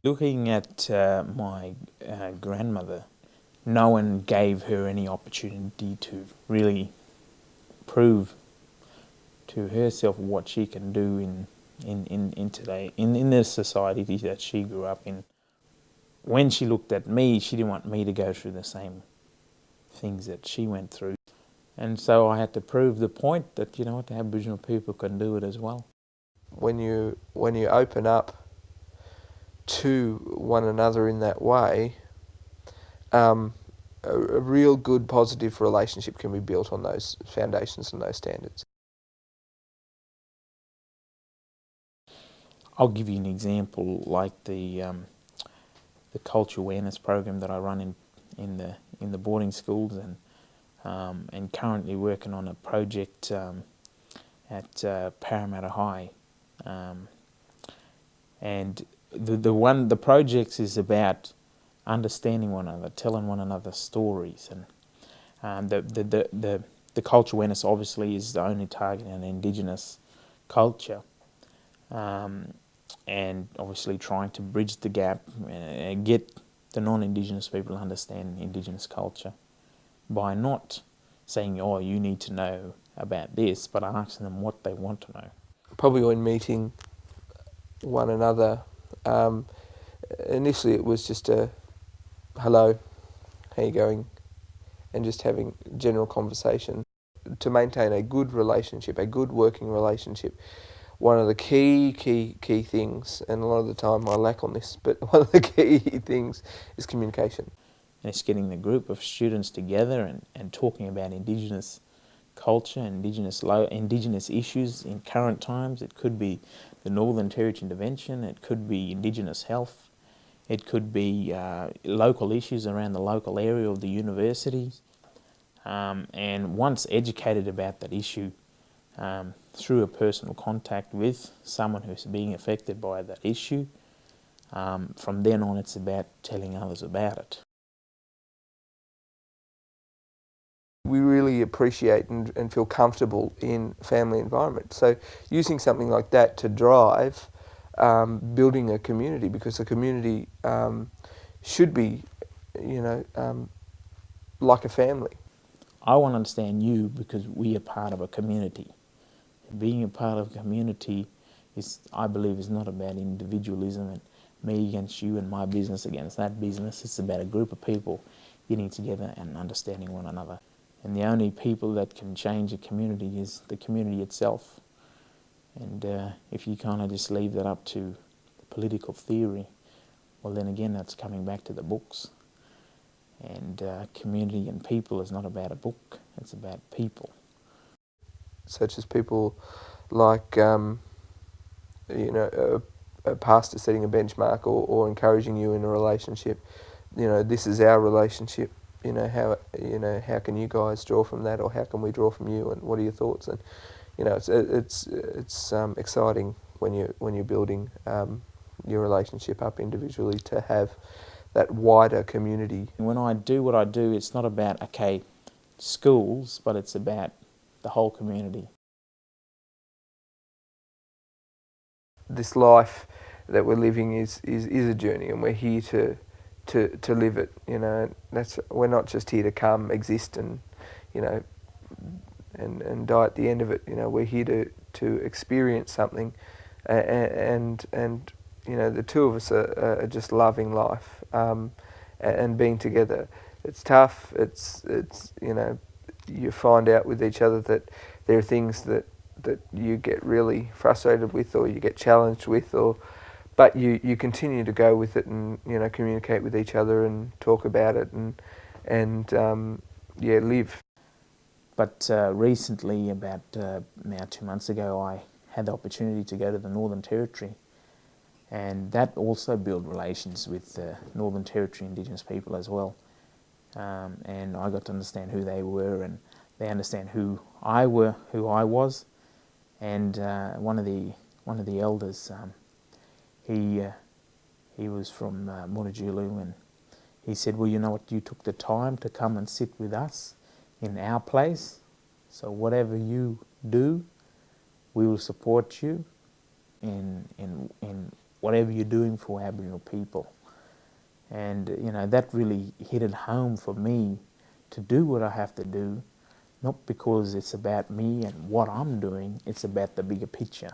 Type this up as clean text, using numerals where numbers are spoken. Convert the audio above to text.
Looking at my grandmother, no one gave her any opportunity to really prove to herself what she can do in today, in the society that she grew up in. When she looked at me, she didn't want me to go through the same things that she went through. And so I had to prove the point that, you know what, the Aboriginal people can do it as well. When you open up to one another in that way, a real good positive relationship can be built on those foundations and those standards. I'll give you an example, like the culture awareness program that I run in the boarding schools, and currently working on a project at Parramatta High, and the project is about understanding one another, telling one another stories, and the culture awareness obviously is only targeting an Indigenous culture, and obviously trying to bridge the gap and get the non-Indigenous people to understand Indigenous culture by not saying, oh, you need to know about this, but asking them what they want to know. Probably when meeting one another, initially it was just a hello, how you going, and just having general conversation. To maintain a good relationship, a good working relationship, one of the key things, and a lot of the time I lack on this, but one of the key things is communication. And it's getting the group of students together and talking about Indigenous culture, Indigenous issues in current times. It could be the Northern Territory intervention, it could be Indigenous health, it could be local issues around the local area of the universities. And once educated about that issue through a personal contact with someone who's being affected by that issue, from then on it's about telling others about it. We really appreciate and feel comfortable in family environment. So using something like that to drive building a community, because a community should be, like a family. I want to understand you because we are part of a community. Being a part of a community is, I believe, is not about individualism and me against you and my business against that business. It's about a group of people getting together and understanding one another. And the only people that can change a community is the community itself. And if you kind of just leave that up to political theory, well then again that's coming back to the books. And community and people is not about a book, it's about people. Such as people like, a pastor setting a benchmark or encouraging you in a relationship. This is our relationship. How can you guys draw from that, or how can we draw from you, and what are your thoughts? And it's exciting when you're building your relationship up individually to have that wider community. When I do what I do, it's not about, okay, schools, but it's about the whole community. This life that we're living is a journey, and we're here to live it. We're not just here to come, exist, and and die at the end of it. We're here to experience something, and the two of us are just loving life and being together. It's tough. It's you find out with each other that there are things that you get really frustrated with, or you get challenged with, but you continue to go with it and communicate with each other and talk about it and live. But recently, about now 2 months ago, I had the opportunity to go to the Northern Territory, and that also built relations with Northern Territory Indigenous people as well. And I got to understand who they were, and they understand who I was. And one of the elders, he was from Mutijulu, and he said, well, you know what, you took the time to come and sit with us in our place, so whatever you do, we will support you in whatever you're doing for Aboriginal people. And, you know, that really hit it home for me to do what I have to do, not because it's about me and what I'm doing, it's about the bigger picture.